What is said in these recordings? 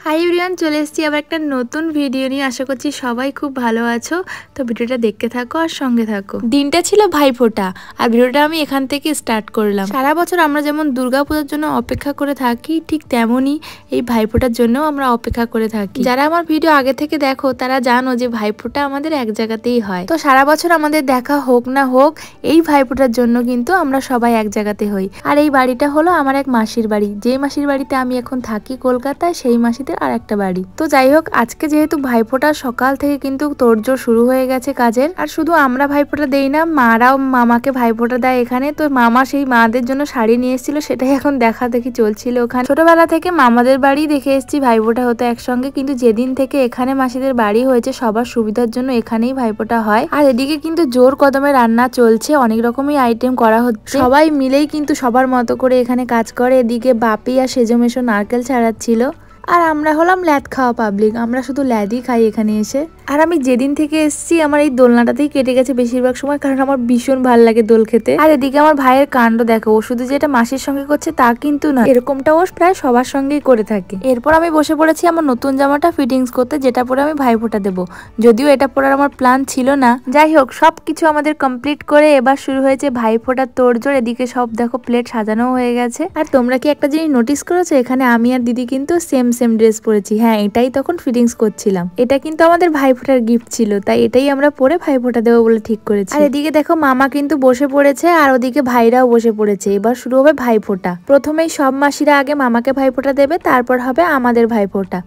Hi everyone, চলে এসেছি আবার একটা নতুন ভিডিও নিয়ে। আশা করছি সবাই খুব ভালো আছো। তো ভিডিওটা দেখতে থাকো আর সঙ্গে থাকো। দিনটা ছিল ভাইফোঁটা আর ভিডিওটা আমি এখান থেকে স্টার্ট করলাম। সারা বছর আমরা যেমন দুর্গাপূজার জন্য অপেক্ষা করে থাকি, ঠিক তেমনই এই ভাইফোঁটার জন্য আমরা অপেক্ষা করে থাকি। যারা আমার ভিডিও আগে থেকে দেখো তারা জানো যে ভাইফোঁটা আমাদের এক জায়গাতেই হয়। তো সারা বছর আমাদের দেখা হোক না হোক, এই ভাইফোঁটার জন্য কিন্তু আমরা সবাই এক জায়গাতে হই। আর এই বাড়িটা হলো আমার এক মাসির বাড়ি, যে মাসির বাড়িতে আমি এখন থাকি কলকাতায়, সেই মাসিতে আর একটা বাড়ি। তো যাই হোক, আজকে যেহেতু ভাইফোঁটা, সকাল থেকে কিন্তু তোড়জোড় শুরু হয়ে গেছে কাজের। আর শুধু আমরা ভাইফোঁটা দেই না, মারাও মামাকে ভাইফোঁটা দেয় এখানে। তো মামা সেই মাদের জন্য শাড়ি নিয়ে এসেছিল, সেটাই এখন দেখা দেখি চলছিল ওখানে। ছোটবেলা থেকে মামাদের বাড়ি দেখে এসেছি ভাইফোঁটা হতো একসঙ্গে, কিন্তু যেদিন থেকে এখানে মাসিদের বাড়ি হয়েছে সবার সুবিধার জন্য এখানেই ভাইফোঁটা হয়। আর এদিকে কিন্তু জোর কদমে রান্না চলছে, অনেক রকমই আইটেম করা হচ্ছে। সবাই মিলেই কিন্তু সবার মতো করে এখানে কাজ করে। এদিকে বাপি আর সেজমেশো নারকেল ছাড়াচ্ছিল। আর আমরা হলাম ল্যাদ খাওয়া পাবলিক, আমরা শুধু ল্যাদই খাই এখানে এসে। আর আমি যেদিন থেকে এসেছি আমার এই দোলনাটাতেই কেটে গেছে বেশিরভাগ সময়, কারণ আমার ভীষণ ভালো লাগে দোল খেতে। আর এদিকে আমার ভাইয়ের কাণ্ড দেখো, ও শুধু যেটা মাসির সঙ্গে করছে তা কিন্তু না, এরকমটা ও প্রায় সবার সঙ্গেই করে থাকে। এরপর আমি বসে পড়েছি আমার নতুন জামাটা ফিটিংস করতে, যেটা পরে আমি ভাইফোঁটা দেবো। যদিও এটা পরার আমার প্ল্যান ছিল না। যাই হোক, সবকিছু আমাদের কমপ্লিট করে এবার শুরু হয়েছে ভাইফোঁটার তোড়জোড়। এদিকে সব দেখো প্লেট সাজানো হয়ে গেছে। আর তোমরা কি একটা জিনিস নোটিস করেছো, এখানে আমি আর দিদি কিন্তু সেম ড্রেস পরেছি। হ্যাঁ, এটাই তখন ফিটিংস করছিলাম। এটা কিন্তু আমাদের ভাইফোঁটার গিফট ছিল, তাই এটাই আমরা পরে ভাইফোঁটা দেবো বলে ঠিক করেছি। আর এদিকে দেখো মামা কিন্তু বসে পড়েছে, আর ওদিকে ভাইরাও বসে পড়েছে। এবার শুরু হবে ভাইফোঁটা। প্রথমেই সব মাসিরা আগে মামাকে ভাইফোঁটা দেবে, তারপর হবে আমাদের ভাইফোঁটা।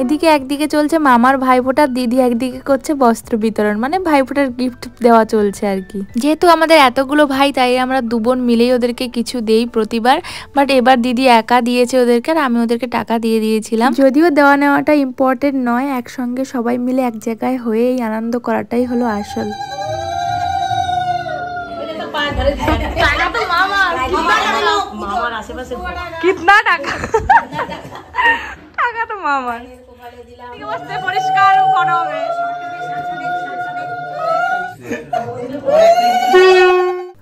এদিকে একদিকে চলছে মামার ভাইফোঁটা, দিদি একদিকে করছে বস্ত্র বিতরণ, মানে ভাইফোঁটার গিফট দেওয়া চলছে আর কি। যেহেতু আমাদের এতগুলো ভাই, তাই আমরা দু বোন মিলেই ওদেরকে কিছু দেই প্রতিবার। বাট এবার দিদি একা দিয়েছে ওদেরকে, আর আমি ওদেরকে টাকা দিয়ে দিয়েছিলাম। যদিও দেওয়া নেওয়াটা ইম্পর্টেন্ট নয়, একসঙ্গে সবাই মিলে এক জায়গায় হয়ে এই আনন্দ করাটাই হলো আসল। কিতনা টাকা তো মামার পরিষ্কার হবে।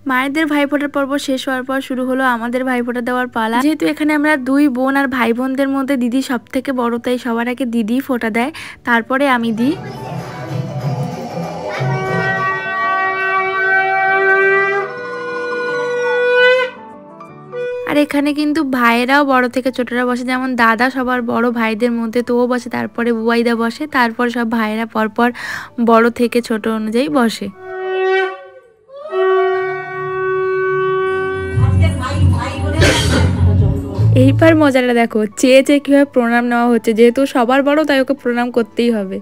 মায়েদের ভাইফোঁটার পর্ব শেষ হওয়ার পর শুরু হলো আমাদের ভাইফোঁটা দেওয়ার পালা। যেহেতু এখানে আমরা দুই বোন, আর ভাই বোনদের মধ্যে দিদি সব থেকে বড়, তাই সবার আগে দিদি ফোঁটা দেয়, তারপরে আমি দিই। আর এখানে কিন্তু ভাইয়েরাও বড় থেকে ছোটরা বসে, যেমন দাদা সবার বড় ভাইদের মধ্যে, তো ও বসে, তারপরে বুবাইদা বসে, তারপর সব ভাইয়েরা পরপর বড় থেকে ছোট অনুযায়ী বসে। এইবার মজাটা দেখো, চেয়ে চেয়ে কিভাবে প্রণাম নেওয়া হচ্ছে। যেহেতু সবার বড়, তাই ওকে প্রণাম করতেই হবে।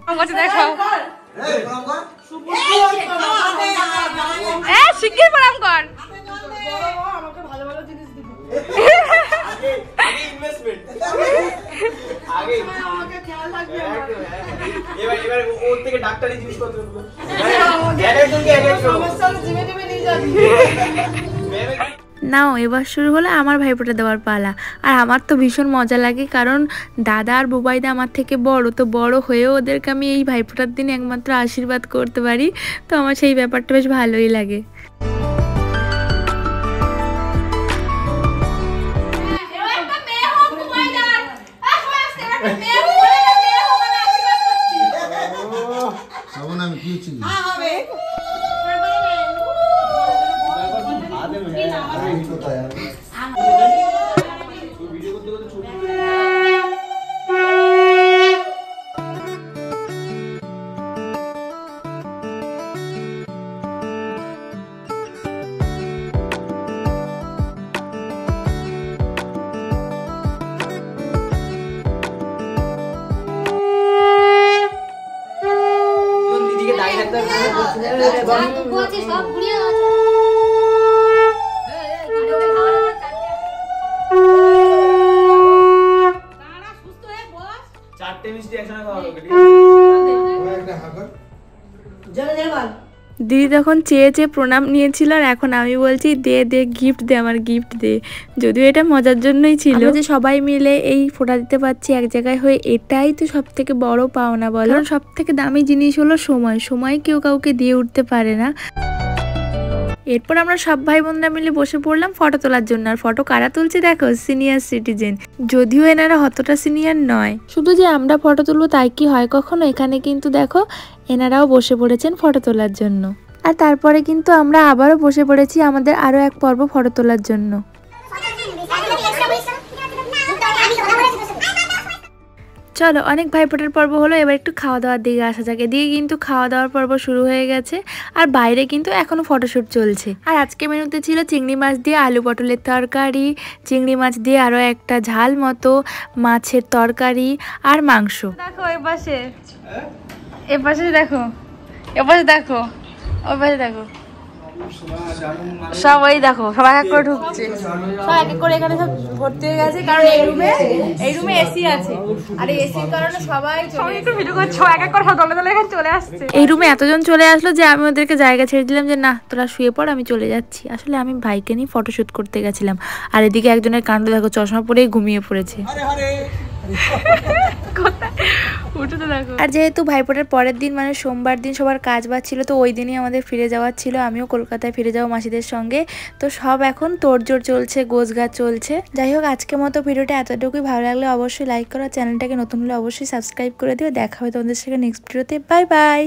শিগগির প্রণাম কর। নাও, এবার শুরু হলো আমার ভাইফোঁটা দেওয়ার পালা। আর আমার তো ভীষণ মজা লাগে, কারণ দাদা আর বুবাইদা আমার থেকে বড়, তো বড় হয়েও ওদেরকে আমি এই ভাইফোঁটার দিন একমাত্র আশীর্বাদ করতে পারি। তো আমার সেই ব্যাপারটা বেশ ভালোই লাগে। দিদি তখন চেয়ে চেয়ে প্রণাম নিয়েছিল, আর এখন আমি বলছি দে দে গিফট দে, আমার গিফট দে। যদিও এটা মজার জন্যই ছিল, যে সবাই মিলে এই ফোঁটা দিতে পারছি এক জায়গায় হয়ে, এটাই তো সব থেকে বড় পাওনা বলো। সব থেকে দামি জিনিস হলো সময়। সময় কেউ কাউকে দিয়ে উঠতে পারে না। এরপর আমরা সব ভাই বোনরা মিলে বসে পড়লাম ফটো তোলার জন্য। আর ফটো কারা তুলছে দেখো, সিনিয়র সিটিজেন, যদিও এনারা অতটা সিনিয়র নয়। শুধু যে আমরা ফটো তুলবো তাই কি হয় কখনো? এখানে কিন্তু দেখো এনারাও বসে পড়েছেন ফটো তোলার জন্য। আর তারপরে কিন্তু আমরা আবারও বসে পড়েছি আমাদের আরো এক পর্ব ফটো তোলার জন্য। চলো, অনেক ভাইফোঁটার পর্ব হলো, এবার একটু খাওয়া দাওয়ার দিকে আসা যাক। এদিকে কিন্তু খাওয়া দাওয়ার পর্ব শুরু হয়ে গেছে আর বাইরে কিন্তু এখনো ফটোশুট চলছে। আর আজকে মেনুতে ছিল চিংড়ি মাছ দিয়ে আলু পটলের তরকারি, চিংড়ি মাছ দিয়ে আরো একটা ঝাল মতো মাছের তরকারি আর মাংস। দেখো এপাশে, এপাশে দেখো, এপাশে দেখো, ওই পাশে দেখো, সবাই দেখো, সবাই এক করে ঢুকছে, সব এক এক করে এখানে সব ভর্তি হয়ে গেছে। কারণ এই রুমে এসি আছে আর এসির কারণে সবাই একটু ভিডিও করছে, এক এক করে সব দলে দলে এখানে চলে আসছে। এই রুমে এতজন চলে আসলো যে আমি ওদেরকে জায়গা ছেড়ে দিলাম যে না তোরা শুয়ে পড়, আমি চলে যাচ্ছি। আসলে আমি ভাইকে নিয়ে ফটোশুট করতে গেছিলাম। আর এদিকে একজনের কাণ্ড দেখো, চশমা পরেই ঘুমিয়ে পড়েছে। আর যেহেতু ভাইফোঁটার পরের দিন মানে সোমবার দিন সবার কাজ বাজ ছিল, তো ওই দিনই আমাদের ফিরে যাওয়ার ছিল। আমিও কলকাতায় ফিরে যাবো মাসিদের সঙ্গে। তো সব এখন তোড়জোড় চলছে, গোছগাছ চলছে। যাই হোক, আজকের মতো ভিডিওটা এতটুকুই। ভালো লাগলে অবশ্যই লাইক করো, চ্যানেলটাকে নতুন হলে অবশ্যই সাবস্ক্রাইব করে দিও। দেখা হবে তোমাদের সাথে নেক্সট ভিডিওতে। Bye bye.